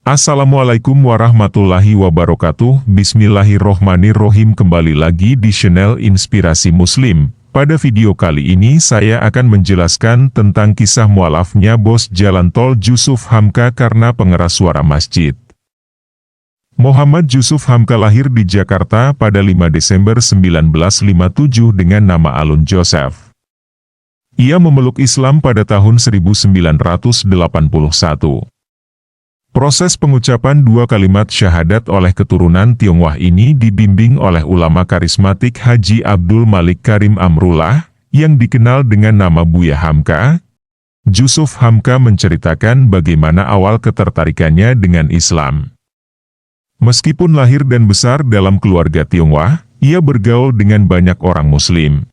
Assalamualaikum warahmatullahi wabarakatuh. Bismillahirrohmanirrohim. Kembali lagi di channel Inspirasi Muslim. Pada video kali ini saya akan menjelaskan tentang kisah mualafnya bos jalan tol Jusuf Hamka karena pengeras suara masjid. Muhammad Jusuf Hamka lahir di Jakarta pada 5 Desember 1957 dengan nama Alun Joseph. Ia memeluk Islam pada tahun 1981. Proses pengucapan dua kalimat syahadat oleh keturunan Tionghoa ini dibimbing oleh ulama karismatik Haji Abdul Malik Karim Amrullah, yang dikenal dengan nama Buya Hamka. Jusuf Hamka menceritakan bagaimana awal ketertarikannya dengan Islam. Meskipun lahir dan besar dalam keluarga Tionghoa, ia bergaul dengan banyak orang Muslim.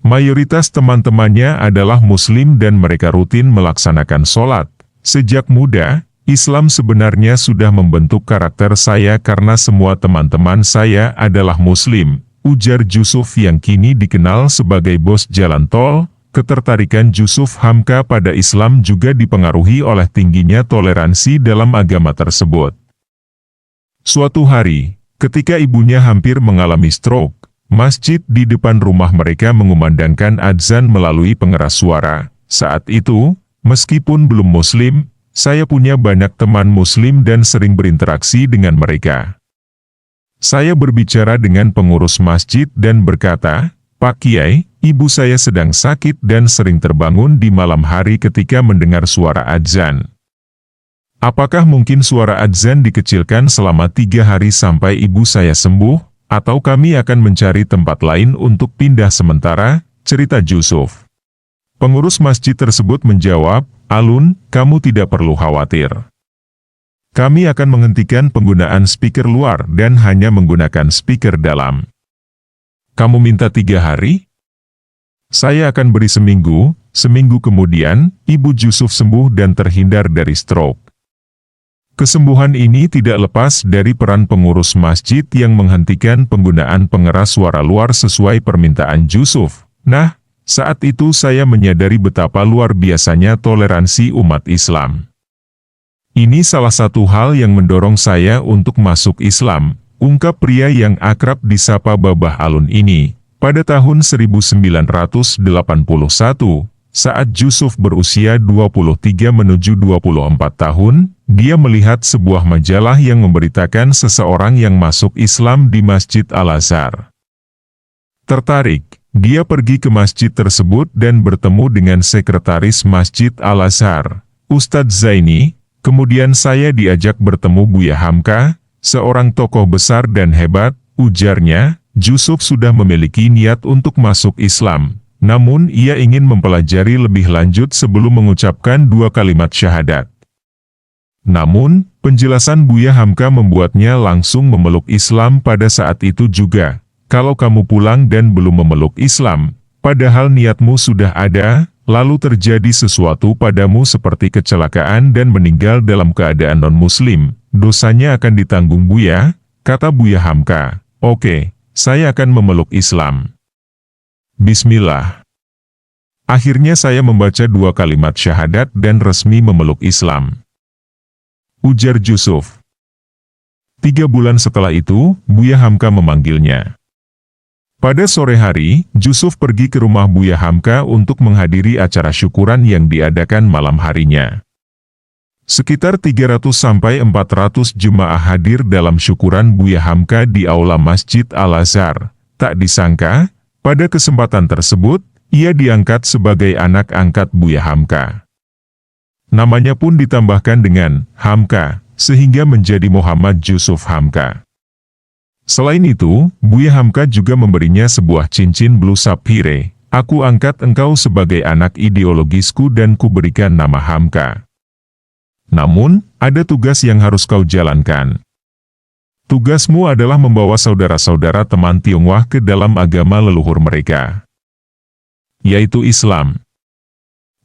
Mayoritas teman-temannya adalah Muslim dan mereka rutin melaksanakan sholat. Sejak muda, Islam sebenarnya sudah membentuk karakter saya karena semua teman-teman saya adalah Muslim, ujar Jusuf yang kini dikenal sebagai bos jalan tol. Ketertarikan Jusuf Hamka pada Islam juga dipengaruhi oleh tingginya toleransi dalam agama tersebut. Suatu hari, ketika ibunya hampir mengalami stroke, masjid di depan rumah mereka mengumandangkan adzan melalui pengeras suara. Saat itu, meskipun belum Muslim, saya punya banyak teman Muslim dan sering berinteraksi dengan mereka. Saya berbicara dengan pengurus masjid dan berkata, "Pak Kiai, ibu saya sedang sakit dan sering terbangun di malam hari ketika mendengar suara adzan. Apakah mungkin suara adzan dikecilkan selama 3 hari sampai ibu saya sembuh, atau kami akan mencari tempat lain untuk pindah sementara?" cerita Jusuf. Pengurus masjid tersebut menjawab, "Alun, kamu tidak perlu khawatir. Kami akan menghentikan penggunaan speaker luar dan hanya menggunakan speaker dalam. Kamu minta 3 hari? Saya akan beri seminggu." Seminggu kemudian, ibu Jusuf sembuh dan terhindar dari stroke. Kesembuhan ini tidak lepas dari peran pengurus masjid yang menghentikan penggunaan pengeras suara luar sesuai permintaan Jusuf. Nah, saat itu saya menyadari betapa luar biasanya toleransi umat Islam. Ini salah satu hal yang mendorong saya untuk masuk Islam, ungkap pria yang akrab disapa Babah Alun ini. Pada tahun 1981, saat Jusuf berusia 23 menuju 24 tahun, dia melihat sebuah majalah yang memberitakan seseorang yang masuk Islam di Masjid Al-Azhar. Tertarik, dia pergi ke masjid tersebut dan bertemu dengan sekretaris Masjid Al-Azhar, Ustadz Zaini. Kemudian saya diajak bertemu Buya Hamka, seorang tokoh besar dan hebat, ujarnya. Jusuf sudah memiliki niat untuk masuk Islam, namun ia ingin mempelajari lebih lanjut sebelum mengucapkan 2 kalimat syahadat. Namun, penjelasan Buya Hamka membuatnya langsung memeluk Islam pada saat itu juga. Kalau kamu pulang dan belum memeluk Islam, padahal niatmu sudah ada, lalu terjadi sesuatu padamu seperti kecelakaan dan meninggal dalam keadaan non-muslim, dosanya akan ditanggung Buya, kata Buya Hamka. Oke, saya akan memeluk Islam. Bismillah. Akhirnya saya membaca 2 kalimat syahadat dan resmi memeluk Islam, ujar Jusuf. 3 bulan setelah itu, Buya Hamka memanggilnya. Pada sore hari, Jusuf pergi ke rumah Buya Hamka untuk menghadiri acara syukuran yang diadakan malam harinya. Sekitar 300-400 jemaah hadir dalam syukuran Buya Hamka di aula Masjid Al-Azhar. Tak disangka, pada kesempatan tersebut, ia diangkat sebagai anak angkat Buya Hamka. Namanya pun ditambahkan dengan Hamka, sehingga menjadi Muhammad Jusuf Hamka. Selain itu, Buya Hamka juga memberinya sebuah cincin blue sapphire. Aku angkat engkau sebagai anak ideologisku dan kuberikan nama Hamka. Namun, ada tugas yang harus kau jalankan. Tugasmu adalah membawa saudara-saudara teman Tionghoa ke dalam agama leluhur mereka, yaitu Islam.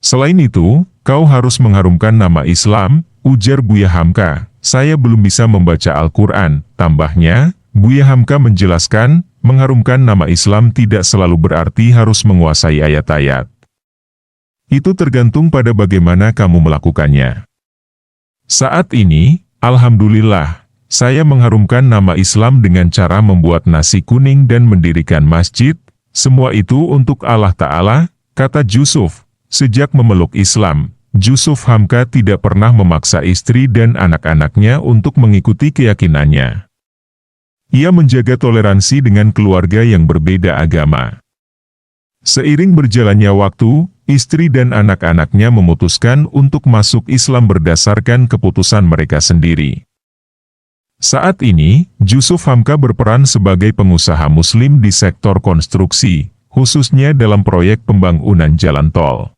Selain itu, kau harus mengharumkan nama Islam, ujar Buya Hamka. Saya belum bisa membaca Al-Quran, tambahnya. Buya Hamka menjelaskan, mengharumkan nama Islam tidak selalu berarti harus menguasai ayat-ayat. Itu tergantung pada bagaimana kamu melakukannya. Saat ini, alhamdulillah, saya mengharumkan nama Islam dengan cara membuat nasi kuning dan mendirikan masjid, semua itu untuk Allah Ta'ala, kata Jusuf. Sejak memeluk Islam, Jusuf Hamka tidak pernah memaksa istri dan anak-anaknya untuk mengikuti keyakinannya. Ia menjaga toleransi dengan keluarga yang berbeda agama. Seiring berjalannya waktu, istri dan anak-anaknya memutuskan untuk masuk Islam berdasarkan keputusan mereka sendiri. Saat ini, Jusuf Hamka berperan sebagai pengusaha muslim di sektor konstruksi, khususnya dalam proyek pembangunan jalan tol.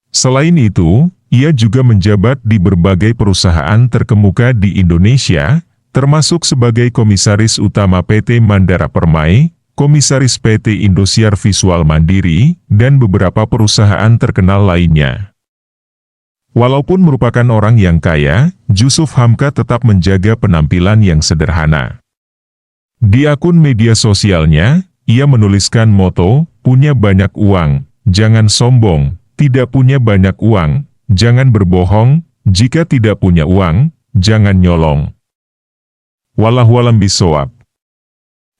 Selain itu, ia juga menjabat di berbagai perusahaan terkemuka di Indonesia, termasuk sebagai Komisaris Utama PT Mandara Permai, Komisaris PT Indosiar Visual Mandiri, dan beberapa perusahaan terkenal lainnya. Walaupun merupakan orang yang kaya, Jusuf Hamka tetap menjaga penampilan yang sederhana. Di akun media sosialnya, ia menuliskan moto, "Punya banyak uang, jangan sombong, tidak punya banyak uang, jangan berbohong, jika tidak punya uang, jangan nyolong." Wallahualam bishawab.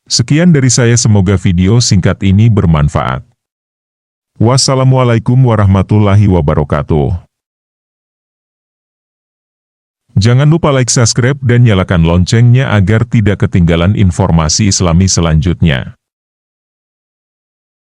Sekian dari saya, semoga video singkat ini bermanfaat. Wassalamualaikum warahmatullahi wabarakatuh. Jangan lupa like, subscribe, dan nyalakan loncengnya agar tidak ketinggalan informasi Islami selanjutnya.